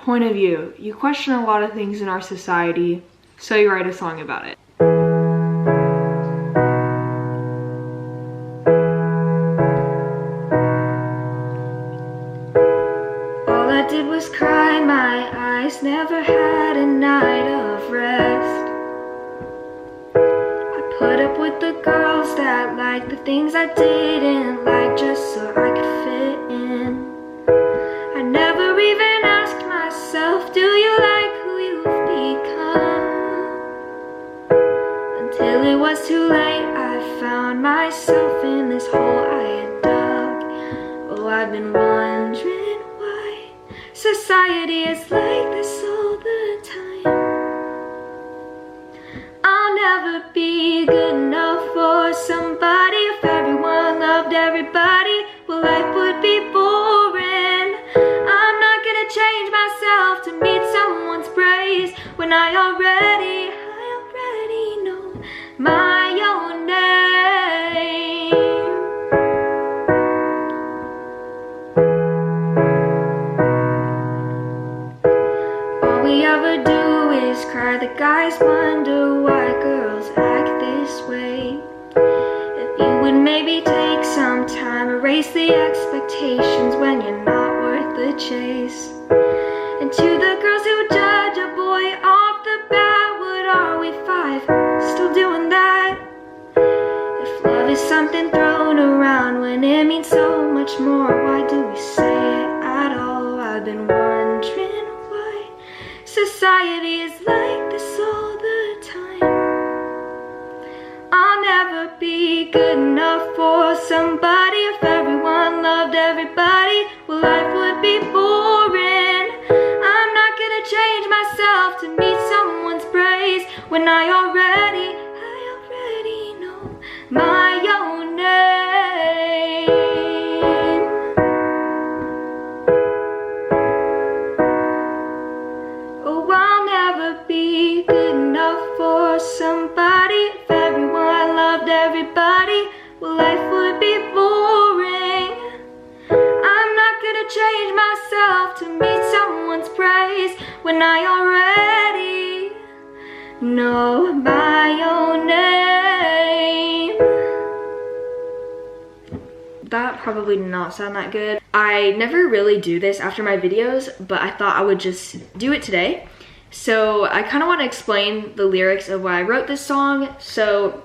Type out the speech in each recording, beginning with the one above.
point of view. You question a lot of things in our society, so you write a song about it. All I did was cry, my eyes never had a night of rest. I put up with the girls that liked the things I didn't like just so I could fit in. I never even asked myself, do you like who you've become? Until it was too late, I found myself in this hole I had dug. Oh, I've been wondering why society is like this all the time. I'll never be good enough for somebody. If everyone loved everybody, well, life would be boring. I'm not gonna change myself to meet someone's praise when I already know my own name. All we ever do is cry. The guys wonder why girls act this way. If you would maybe take some time, erase the expectations when you're not worth the chase. And to the girls who judge a boy off the bat, what are we, 5? Still doing that? If love is something thrown around when it means so much more, why do we say it at all? I've been wondering why society is like this all the time. I'll never be good enough for somebody. If everyone loved everybody, well, life would be boring. I'm not gonna change myself to meet someone's praise when I already know my own name. Oh, I'll never be good enough for somebody. If everyone loved everybody, well, life would be boring. I'm not gonna change myself to meet someone's praise when I already know my own name. That probably did not sound that good. I never really do this after my videos, but I thought I would just do it today. So I kind of want to explain the lyrics of why I wrote this song. So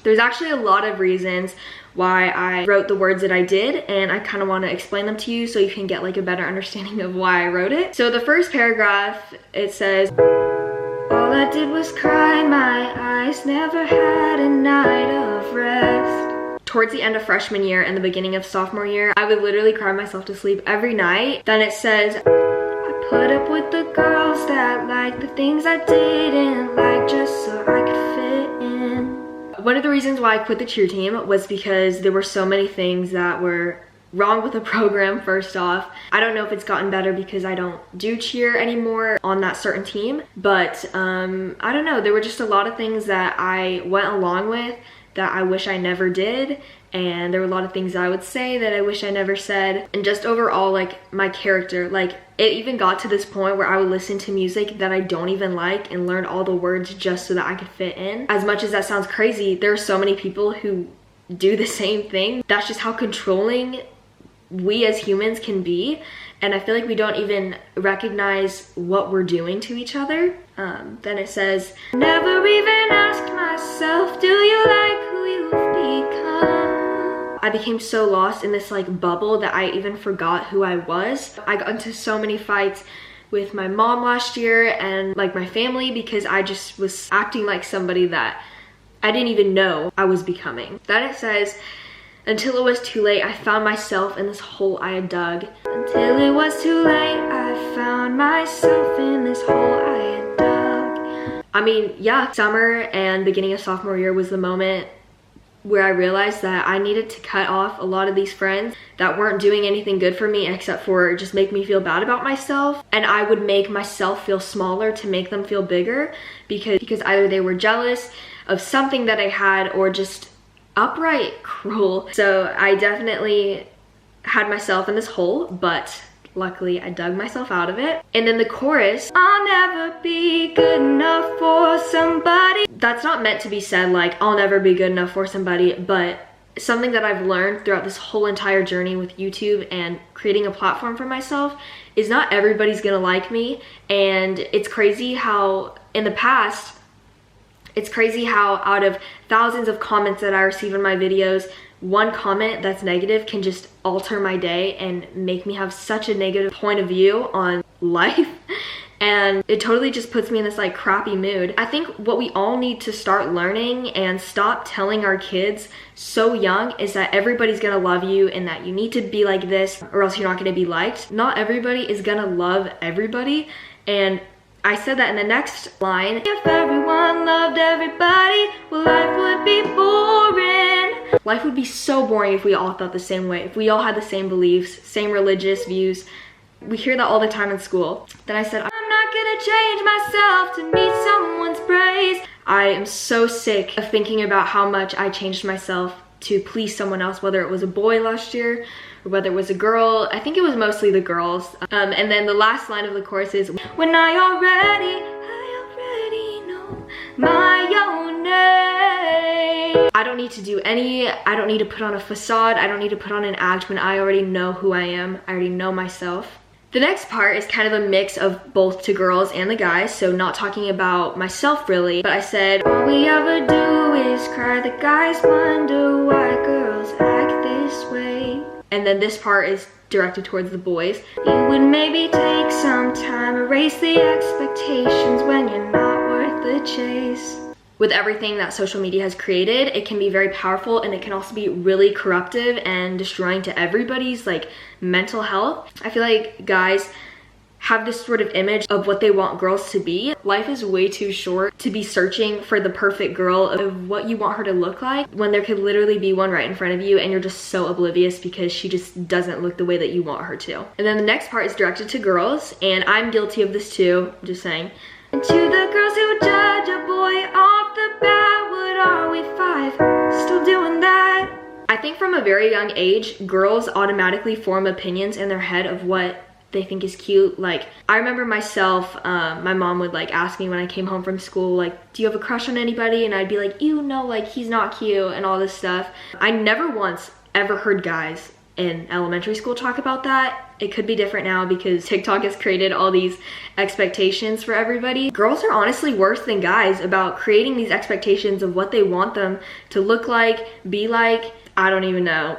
there's actually a lot of reasons why I wrote the words that I did, and I kind of want to explain them to you so you can get like a better understanding of why I wrote it. So the first paragraph, it says, all I did was cry, my eyes never had a night of rest. Towards the end of freshman year and the beginning of sophomore year, I would literally cry myself to sleep every night. Then it says, I put up with the girls that liked the things I didn't like just so I could fit in. One of the reasons why I quit the cheer team was because there were so many things that were wrong with the program. First off, I don't know if it's gotten better because I don't do cheer anymore on that certain team, but I don't know, there were just a lot of things that I went along with that I wish I never did, and there were a lot of things that I would say that I wish I never said, and just overall, like, my character, like, it even got to this point where I would listen to music that I don't even like and learn all the words just so that I could fit in. As much as that sounds crazy, there are so many people who do the same thing. That's just how controlling we as humans can be, and I feel like we don't even recognize what we're doing to each other. Then it says, never even asked myself, do you like who you've become? I became so lost in this like bubble that I even forgot who I was. I got into so many fights with my mom last year and like my family because I just was acting like somebody that I didn't even know I was becoming. Then it says, until it was too late, I found myself in this hole I had dug. Until it was too late, I found myself in this hole I had dug. I mean, yeah, summer and beginning of sophomore year was the moment where I realized that I needed to cut off a lot of these friends that weren't doing anything good for me except for just make me feel bad about myself. And I would make myself feel smaller to make them feel bigger because either they were jealous of something that I had or just outright cruel. So I definitely had myself in this hole, but luckily I dug myself out of it. And then the chorus, I'll never be good enough for somebody. That's not meant to be said like, I'll never be good enough for somebody, but something that I've learned throughout this whole entire journey with YouTube and creating a platform for myself is not everybody's gonna like me. And it's crazy how in the past, it's crazy how out of thousands of comments that I receive in my videos, one comment that's negative can just alter my day and make me have such a negative point of view on life. And it totally just puts me in this like crappy mood. I think what we all need to start learning and stop telling our kids so young is that everybody's gonna love you and that you need to be like this or else you're not gonna be liked. Not everybody is gonna love everybody. And I said that in the next line. If everyone loved everybody, well, life would be boring. Life would be so boring if we all thought the same way, if we all had the same beliefs, same religious views. We hear that all the time in school. Then I said, I'm not gonna change myself to meet someone's praise. I am so sick of thinking about how much I changed myself to please someone else, whether it was a boy last year or whether it was a girl. I think it was mostly the girls. And then the last line of the chorus is, when I already know my own name. I don't need to do I don't need to put on a facade. I don't need to put on an act when I already know who I am. I already know myself. The next part is kind of a mix of both to girls and the guys, so not talking about myself really, but I said, all we ever do is cry, the guys wonder why girls act this way. And then this part is directed towards the boys. You would maybe take some time, erase the expectations when you're not worth the chase. With everything that social media has created, it can be very powerful and it can also be really corruptive and destroying to everybody's like mental health. I feel like guys have this sort of image of what they want girls to be. Life is way too short to be searching for the perfect girl of what you want her to look like when there could literally be one right in front of you and you're just so oblivious because she just doesn't look the way that you want her to. And then the next part is directed to girls, and I'm guilty of this too, I'm just saying. And to the girls who judge a boy off the bat, what are we, 5? Still doing that? I think from a very young age, girls automatically form opinions in their head of what they think is cute. Like, I remember myself, my mom would like ask me when I came home from school, like, do you have a crush on anybody? And I'd be like, ew, no, like, he's not cute and all this stuff. I never once ever heard guys in elementary school talk about that. It could be different now because TikTok has created all these expectations for everybody. Girls are honestly worse than guys about creating these expectations of what they want them to look like, be like. I don't even know.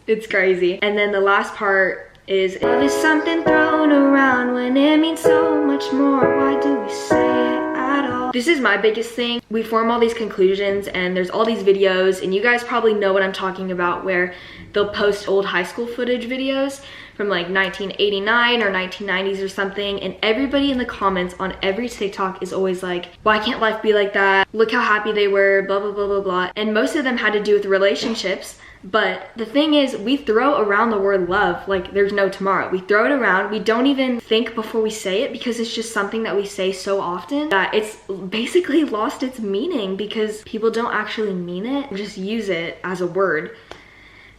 It's crazy. And then the last part is, love is something thrown around when it means so much more. Why do we say it at all? This is my biggest thing. We form all these conclusions and there's all these videos, and you guys probably know what I'm talking about, where they'll post old high school footage videos from like 1989 or 1990s or something, and everybody in the comments on every TikTok is always like, why can't life be like that? Look how happy they were, blah, blah, blah, blah, blah. And most of them had to do with relationships. But the thing is, we throw around the word love like there's no tomorrow. We throw it around. We don't even think before we say it because it's just something that we say so often that it's basically lost its meaning because people don't actually mean it, just use it as a word.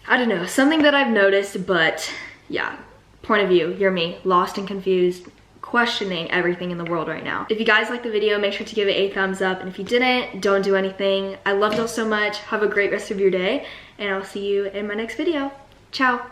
I don't know, something that I've noticed, but yeah, point of view, you're me, lost and confused, questioning everything in the world right now. If you guys liked the video, make sure to give it a thumbs up, and if you didn't, don't do anything. I love y'all so much. Have a great rest of your day, and I'll see you in my next video. Ciao.